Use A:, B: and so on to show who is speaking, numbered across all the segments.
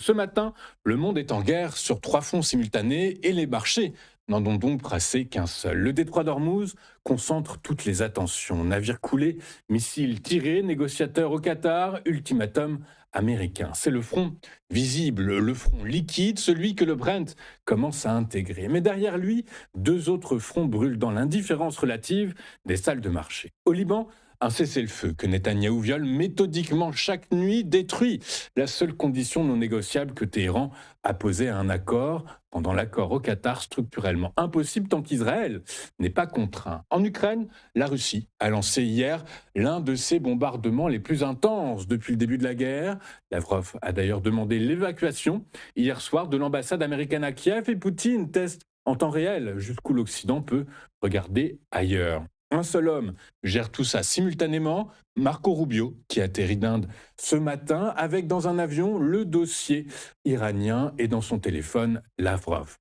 A: Ce matin, le monde est en guerre sur trois fronts simultanés et les marchés n'en ont donc brassé qu'un seul. Le détroit d'Ormuz concentre toutes les attentions. Navires coulés, missiles tirés, négociateurs au Qatar, ultimatum américain. C'est le front visible, le front liquide, celui que le Brent commence à intégrer. Mais derrière lui, deux autres fronts brûlent dans l'indifférence relative des salles de marché. Au Liban, un cessez-le-feu que Netanyahou viole méthodiquement chaque nuit détruit la seule condition non négociable que Téhéran a posée à un accord, pendant l'accord au Qatar structurellement impossible tant qu'Israël n'est pas contraint. En Ukraine, la Russie a lancé hier l'un de ses bombardements les plus intenses depuis le début de la guerre. Lavrov a d'ailleurs demandé l'évacuation hier soir de l'ambassade américaine à Kiev et Poutine teste en temps réel jusqu'où l'Occident peut regarder ailleurs. Un seul homme gère tout ça simultanément, Marco Rubio, qui atterrit d'Inde ce matin, avec dans un avion le dossier iranien et dans son téléphone Lavrov.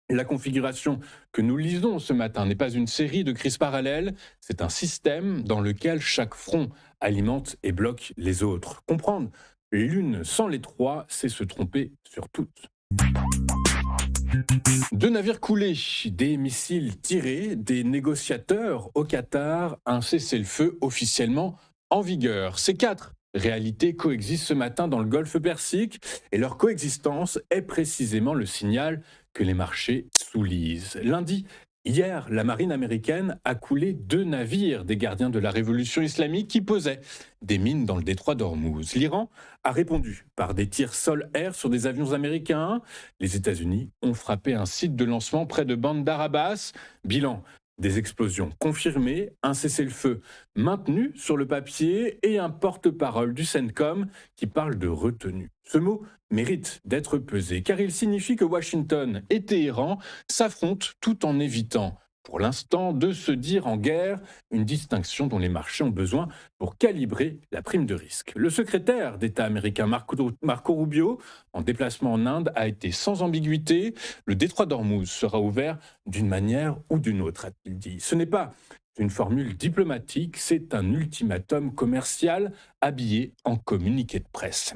A: La configuration que nous lisons ce matin n'est pas une série de crises parallèles, c'est un système dans lequel chaque front alimente et bloque les autres. Comprendre l'une sans les trois, c'est se tromper sur toutes. Deux navires coulés, des missiles tirés, des négociateurs au Qatar, un cessez-le-feu officiellement en vigueur. Ces quatre réalités coexistent ce matin dans le Golfe Persique et leur coexistence est précisément le signal que les marchés sous-lisent. Lundi, hier, la marine américaine a coulé deux navires des gardiens de la révolution islamique qui posaient des mines dans le détroit d'Ormuz. L'Iran a répondu par des tirs sol-air sur des avions américains. Les États-Unis ont frappé un site de lancement près de Bandar Abbas. Bilan, des explosions confirmées, un cessez-le-feu maintenu sur le papier et un porte-parole du CENTCOM qui parle de retenue. Ce mot mérite d'être pesé car il signifie que Washington et Téhéran s'affrontent tout en évitant pour l'instant de se dire en guerre, une distinction dont les marchés ont besoin pour calibrer la prime de risque. Le secrétaire d'État américain Marco Rubio, en déplacement en Inde, a été sans ambiguïté. Le détroit d'Ormuz sera ouvert d'une manière ou d'une autre, a-t-il dit. Ce n'est pas une formule diplomatique, c'est un ultimatum commercial habillé en communiqué de presse.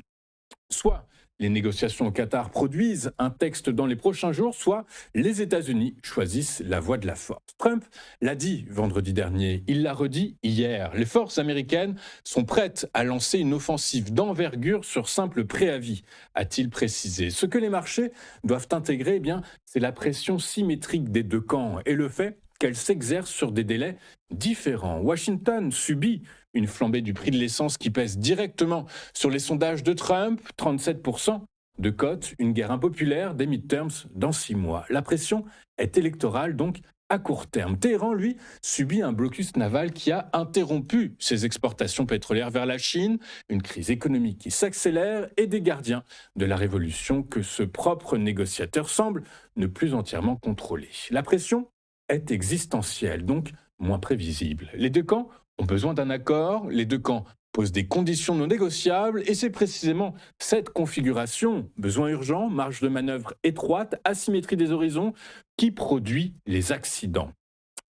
A: Soit les négociations au Qatar produisent un texte dans les prochains jours, soit les États-Unis choisissent la voie de la force. Trump l'a dit vendredi dernier, il l'a redit hier. Les forces américaines sont prêtes à lancer une offensive d'envergure sur simple préavis, a-t-il précisé. Ce que les marchés doivent intégrer, eh bien, c'est la pression symétrique des deux camps et le fait qu'elle s'exerce sur des délais différents. Washington subit une flambée du prix de l'essence qui pèse directement sur les sondages de Trump, 37% de cote, une guerre impopulaire des midterms dans 6 mois. La pression est électorale donc à court terme. Téhéran, lui, subit un blocus naval qui a interrompu ses exportations pétrolières vers la Chine, une crise économique qui s'accélère et des gardiens de la révolution que ce propre négociateur semble ne plus entièrement contrôler. La pression est existentielle, donc moins prévisible. Les deux camps ont besoin d'un accord, les deux camps posent des conditions non négociables et c'est précisément cette configuration, besoin urgent, marge de manœuvre étroite, asymétrie des horizons, qui produit les accidents.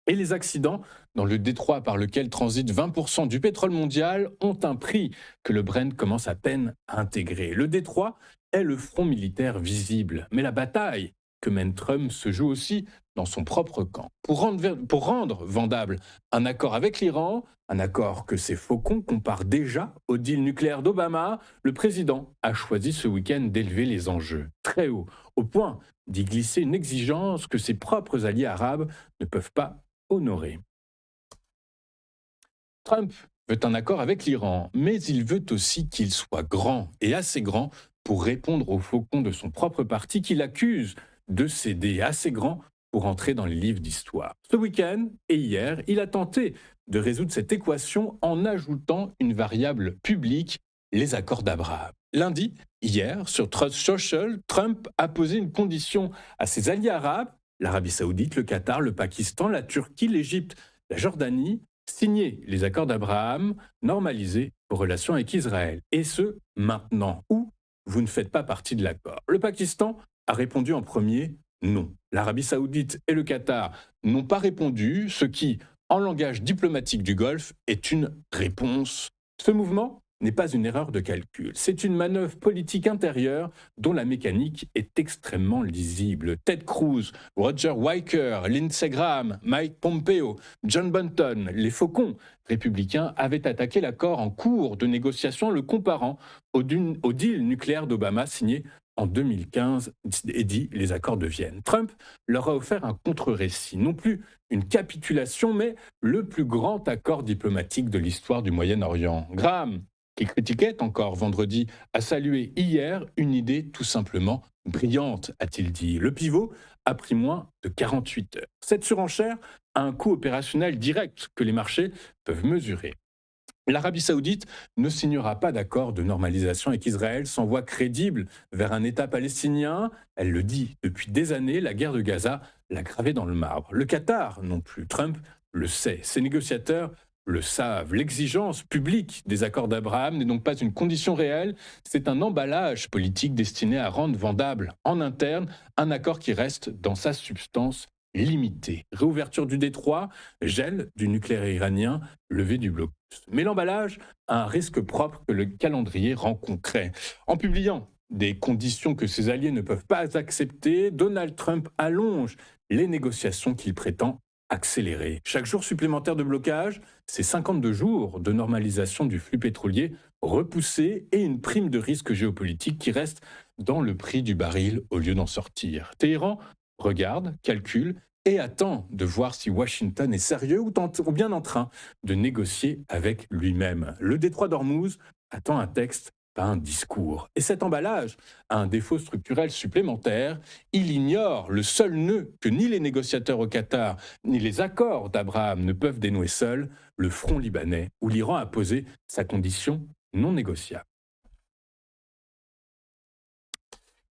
A: Et les accidents dans le détroit par lequel transite 20% du pétrole mondial ont un prix que le Brent commence à peine à intégrer. Le détroit est le front militaire visible, mais la bataille que mène Trump se joue aussi dans son propre camp. Pour rendre vendable un accord avec l'Iran, un accord que ses faucons comparent déjà au deal nucléaire d'Obama, le président a choisi ce week-end d'élever les enjeux très haut, au point d'y glisser une exigence que ses propres alliés arabes ne peuvent pas honorer. Trump veut un accord avec l'Iran, mais il veut aussi qu'il soit grand et assez grand pour répondre aux faucons de son propre parti qu'il accuse de céder assez grand pour entrer dans les livres d'histoire. Ce week-end et hier, il a tenté de résoudre cette équation en ajoutant une variable publique, les accords d'Abraham. Lundi, hier, sur Truth Social, Trump a posé une condition à ses alliés arabes, l'Arabie saoudite, le Qatar, le Pakistan, la Turquie, l'Égypte, la Jordanie, signer les accords d'Abraham, normaliser vos relations avec Israël. Et ce, maintenant, ou vous ne faites pas partie de l'accord. Le Pakistan a répondu en premier non. L'Arabie saoudite et le Qatar n'ont pas répondu, ce qui, en langage diplomatique du Golfe, est une réponse. Ce mouvement n'est pas une erreur de calcul. C'est une manœuvre politique intérieure dont la mécanique est extrêmement lisible. Ted Cruz, Roger Wicker, Lindsey Graham, Mike Pompeo, John Bolton, les faucons républicains avaient attaqué l'accord en cours de négociation, le comparant au deal nucléaire d'Obama signé en 2015 et dit les accords de Vienne. Trump leur a offert un contre-récit, non plus une capitulation, mais le plus grand accord diplomatique de l'histoire du Moyen-Orient. Graham, qui critiquait encore vendredi, a salué hier une idée tout simplement brillante, a-t-il dit. Le pivot a pris moins de 48 heures. Cette surenchère a un coût opérationnel direct que les marchés peuvent mesurer. L'Arabie saoudite ne signera pas d'accord de normalisation avec Israël sans voie crédible vers un État palestinien. Elle le dit depuis des années, la guerre de Gaza l'a gravé dans le marbre. Le Qatar non plus. Trump le sait. Ses négociateurs le savent. L'exigence publique des accords d'Abraham n'est donc pas une condition réelle, c'est un emballage politique destiné à rendre vendable en interne un accord qui reste dans sa substance limitée. Réouverture du détroit, gel du nucléaire iranien, levée du blocus. Mais l'emballage a un risque propre que le calendrier rend concret. En publiant des conditions que ses alliés ne peuvent pas accepter, Donald Trump allonge les négociations qu'il prétend accélérer. Chaque jour supplémentaire de blocage, c'est 52 jours de normalisation du flux pétrolier repoussé et une prime de risque géopolitique qui reste dans le prix du baril au lieu d'en sortir. Téhéran regarde, calcule et attend de voir si Washington est sérieux ou bien en train de négocier avec lui-même. Le détroit d'Ormuz attend un texte, pas un discours. Et cet emballage a un défaut structurel supplémentaire. Il ignore le seul nœud que ni les négociateurs au Qatar, ni les accords d'Abraham ne peuvent dénouer seuls, le front libanais, où l'Iran a posé sa condition non négociable.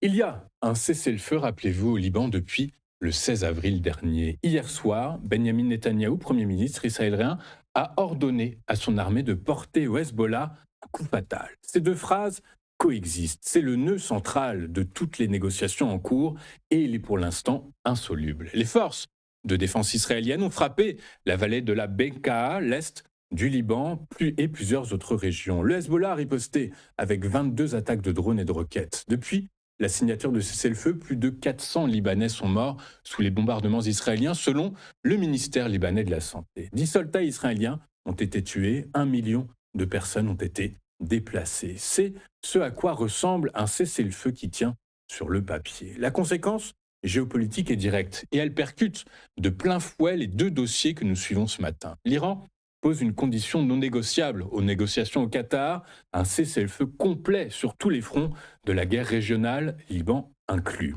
A: Il y a un cessez-le-feu, rappelez-vous, au Liban depuis le 16 avril dernier. Hier soir, Benjamin Netanyahou, Premier ministre israélien, a ordonné à son armée de porter au Hezbollah un coup fatal. Ces deux phrases coexistent. C'est le nœud central de toutes les négociations en cours et il est pour l'instant insoluble. Les forces de défense israéliennes ont frappé la vallée de la Bekaa, l'est du Liban et plusieurs autres régions. Le Hezbollah a riposté avec 22 attaques de drones et de roquettes. Depuis la signature de cessez-le-feu, plus de 400 Libanais sont morts sous les bombardements israéliens, selon le ministère libanais de la Santé. 10 soldats israéliens ont été tués, 1 million de personnes ont été déplacées. C'est ce à quoi ressemble un cessez-le-feu qui tient sur le papier. La conséquence géopolitique est directe et elle percute de plein fouet les deux dossiers que nous suivons ce matin. L'Iran pose une condition non négociable aux négociations au Qatar, un cessez-le-feu complet sur tous les fronts de la guerre régionale, Liban inclus.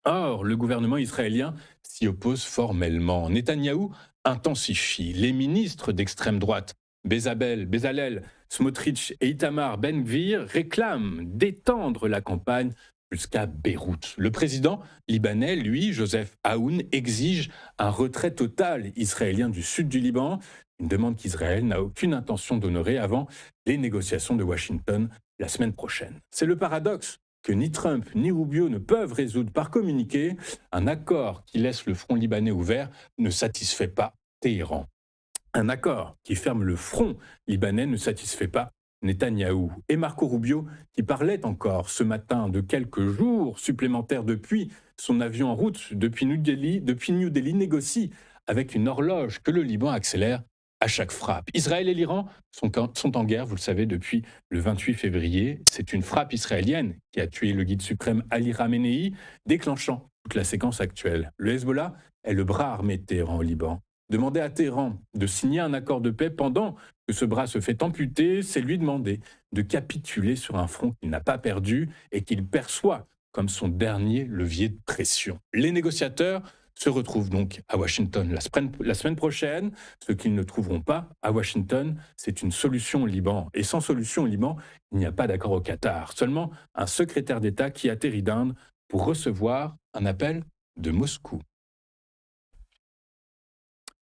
A: Or, le gouvernement israélien s'y oppose formellement. Netanyahou intensifie. Les ministres d'extrême droite, Bezalel, Smotrich et Itamar Ben-Gvir réclament d'étendre la campagne jusqu'à Beyrouth. Le président libanais, lui, Joseph Aoun, exige un retrait total israélien du sud du Liban, une demande qu'Israël n'a aucune intention d'honorer avant les négociations de Washington la semaine prochaine. C'est le paradoxe que ni Trump ni Rubio ne peuvent résoudre par communiqué. Un accord qui laisse le front libanais ouvert ne satisfait pas Téhéran. Un accord qui ferme le front libanais ne satisfait pas Netanyahou. Et Marco Rubio, qui parlait encore ce matin de quelques jours supplémentaires depuis son avion en route depuis New Delhi négocie avec une horloge que le Liban accélère à chaque frappe. Israël et l'Iran sont en guerre, vous le savez, depuis le 28 février. C'est une frappe israélienne qui a tué le guide suprême Ali Khamenei, déclenchant toute la séquence actuelle. Le Hezbollah est le bras armé de Téhéran au Liban. Demander à Téhéran de signer un accord de paix pendant que ce bras se fait amputer, c'est lui demander de capituler sur un front qu'il n'a pas perdu et qu'il perçoit comme son dernier levier de pression. Les négociateurs se retrouvent donc à Washington la semaine prochaine. Ce qu'ils ne trouveront pas à Washington, c'est une solution au Liban. Et sans solution au Liban, il n'y a pas d'accord au Qatar. Seulement un secrétaire d'État qui atterrit d'Inde pour recevoir un appel de Moscou.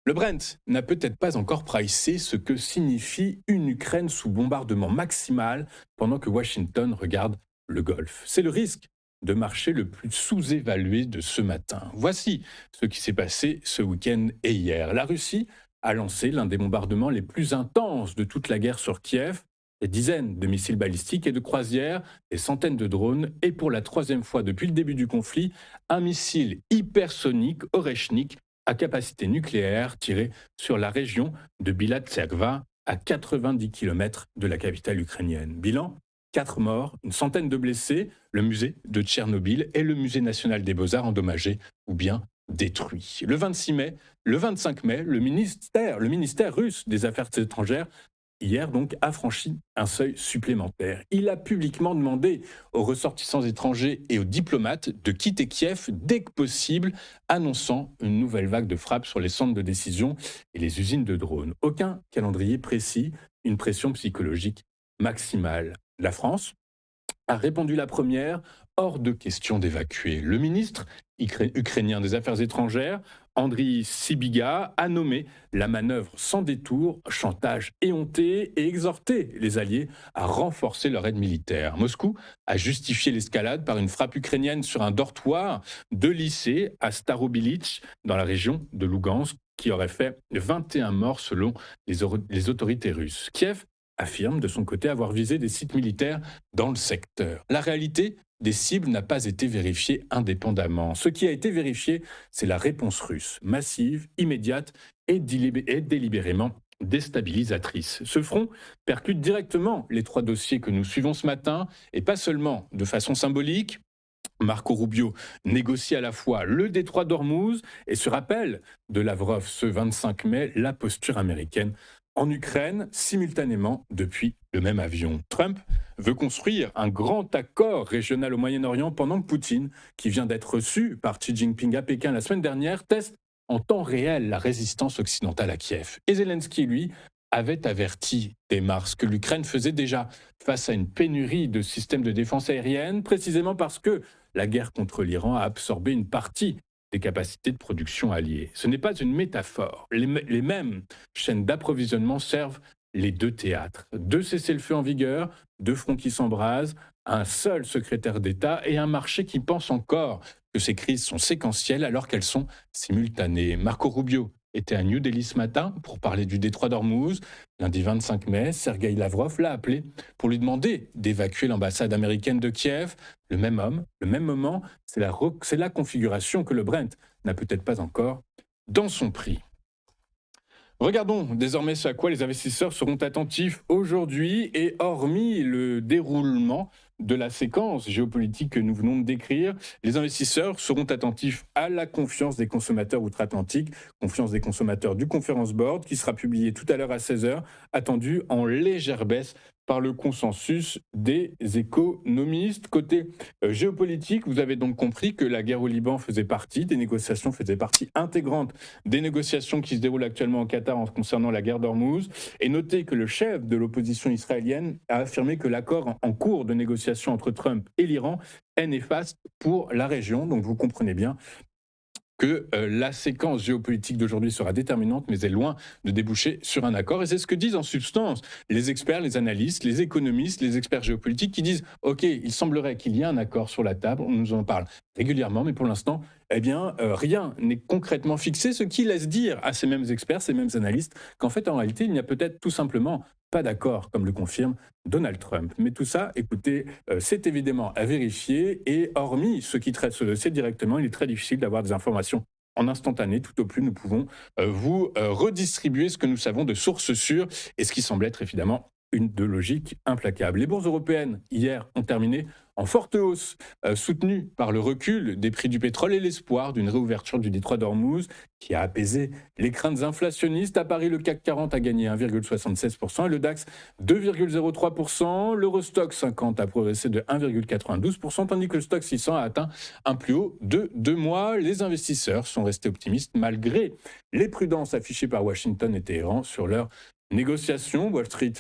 A: Le Brent n'a peut-être pas encore pricé ce que signifie une Ukraine sous bombardement maximal pendant que Washington regarde le Golfe. C'est le risque de marché le plus sous-évalué de ce matin. Voici ce qui s'est passé ce week-end et hier. La Russie a lancé l'un des bombardements les plus intenses de toute la guerre sur Kiev. Des dizaines de missiles balistiques et de croisières, des centaines de drones et pour la troisième fois depuis le début du conflit, un missile hypersonique Oreshnik à capacité nucléaire tiré sur la région de Bilatserva à 90 km de la capitale ukrainienne. Bilan 4 morts, une centaine de blessés, le musée de Tchernobyl et le musée national des beaux-arts endommagés ou bien détruits. Le 26 mai, le 25 mai, le ministère russe des Affaires étrangères hier donc a franchi un seuil supplémentaire. Il a publiquement demandé aux ressortissants étrangers et aux diplomates de quitter Kiev dès que possible, annonçant une nouvelle vague de frappes sur les centres de décision et les usines de drones. Aucun calendrier précis, une pression psychologique maximale. La France a répondu la première, hors de question d'évacuer. Le ministre ukrainien des Affaires étrangères, Andriy Sybiga, a nommé la manœuvre sans détour, chantage éhonté et exhorté les Alliés à renforcer leur aide militaire. Moscou a justifié l'escalade par une frappe ukrainienne sur un dortoir de lycée à Starobilitch, dans la région de Lugansk, qui aurait fait 21 morts selon les autorités russes. Kiev affirme de son côté avoir visé des sites militaires dans le secteur. La réalité des cibles n'a pas été vérifiée indépendamment. Ce qui a été vérifié, c'est la réponse russe, massive, immédiate et délibérément déstabilisatrice. Ce front percute directement les 3 dossiers que nous suivons ce matin, et pas seulement de façon symbolique. Marco Rubio négocie à la fois le détroit d'Ormuz et se rappelle de Lavrov ce 25 mai la posture américaine en Ukraine simultanément depuis le même avion. Trump veut construire un grand accord régional au Moyen-Orient pendant que Poutine, qui vient d'être reçu par Xi Jinping à Pékin la semaine dernière, teste en temps réel la résistance occidentale à Kiev. Et Zelensky, lui, avait averti dès mars que l'Ukraine faisait déjà face à une pénurie de systèmes de défense aérienne, précisément parce que la guerre contre l'Iran a absorbé une partie des capacités de production alliées. Ce n'est pas une métaphore. Les mêmes chaînes d'approvisionnement servent les 2 théâtres. 2 cessez-le-feu en vigueur, 2 fronts qui s'embrasent, un seul secrétaire d'État et un marché qui pense encore que ces crises sont séquentielles alors qu'elles sont simultanées. Marco Rubio était à New Delhi ce matin pour parler du détroit d'Ormuz. Lundi 25 mai, Sergueï Lavrov l'a appelé pour lui demander d'évacuer l'ambassade américaine de Kiev. Le même homme, le même moment, c'est la configuration que le Brent n'a peut-être pas encore dans son prix. Regardons désormais ce à quoi les investisseurs seront attentifs aujourd'hui et hormis le déroulement de la séquence géopolitique que nous venons de décrire, les investisseurs seront attentifs à la confiance des consommateurs outre-Atlantique, confiance des consommateurs du Conference Board qui sera publié tout à l'heure à 16 heures, attendu en légère baisse par le consensus des économistes. Côté géopolitique, vous avez donc compris que la guerre au Liban faisait partie des négociations, faisait partie intégrante des négociations qui se déroulent actuellement au Qatar en concernant la guerre d'Ormuz. Et notez que le chef de l'opposition israélienne a affirmé que l'accord en cours de négociation entre Trump et l'Iran est néfaste pour la région. Donc vous comprenez bien que la séquence géopolitique d'aujourd'hui sera déterminante, mais est loin de déboucher sur un accord. Et c'est ce que disent en substance les experts, les analystes, les économistes, les experts géopolitiques qui disent « Ok, il semblerait qu'il y ait un accord sur la table, on nous en parle régulièrement, mais pour l'instant, rien n'est concrètement fixé, ce qui laisse dire à ces mêmes experts, ces mêmes analystes, qu'en fait, en réalité, il n'y a peut-être tout simplement pas d'accord, comme le confirme Donald Trump. Mais tout ça, écoutez, c'est évidemment à vérifier et hormis ceux qui traitent ce dossier directement, il est très difficile d'avoir des informations en instantané. Tout au plus, nous pouvons vous redistribuer ce que nous savons de sources sûres et ce qui semble être évidemment une de logique implacable. Les bourses européennes, hier, ont terminé en forte hausse, soutenues par le recul des prix du pétrole et l'espoir d'une réouverture du détroit d'Ormuz qui a apaisé les craintes inflationnistes. À Paris, le CAC 40 a gagné 1,76% et le DAX 2,03%. L'Eurostock 50 a progressé de 1,92%, tandis que le Stock 600 a atteint un plus haut de 2 mois. Les investisseurs sont restés optimistes malgré les prudences affichées par Washington et Téhéran sur leurs négociations. Wall Street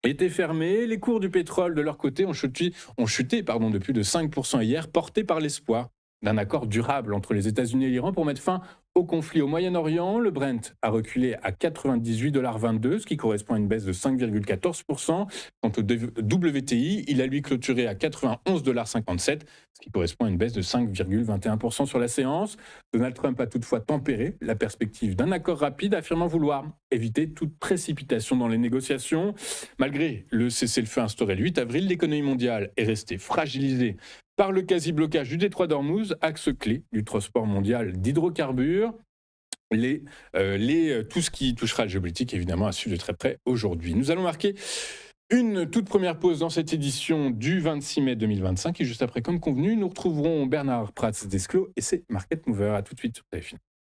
A: était fermé. Les cours du pétrole, de leur côté, ont chuté de plus de 5% hier, portés par l'espoir d'un accord durable entre les États-Unis et l'Iran pour mettre fin au conflit au Moyen-Orient. Le Brent a reculé à 98,22 $, ce qui correspond à une baisse de 5,14%. Quant au WTI, il a lui clôturé à 91,57 $, ce qui correspond à une baisse de 5,21% sur la séance. Donald Trump a toutefois tempéré la perspective d'un accord rapide, affirmant vouloir éviter toute précipitation dans les négociations. Malgré le cessez-le-feu instauré le 8 avril, l'économie mondiale est restée fragilisée par le quasi-blocage du détroit d'Ormuz, axe clé du transport mondial d'hydrocarbures. Tout ce qui touchera la géopolitique, évidemment, à suivre de très près aujourd'hui. Nous allons marquer une toute première pause dans cette édition du 26 mai 2025. Et juste après, comme convenu, nous retrouverons Bernard Prats-Desclos et ses Market Movers. À tout de suite sur TF1.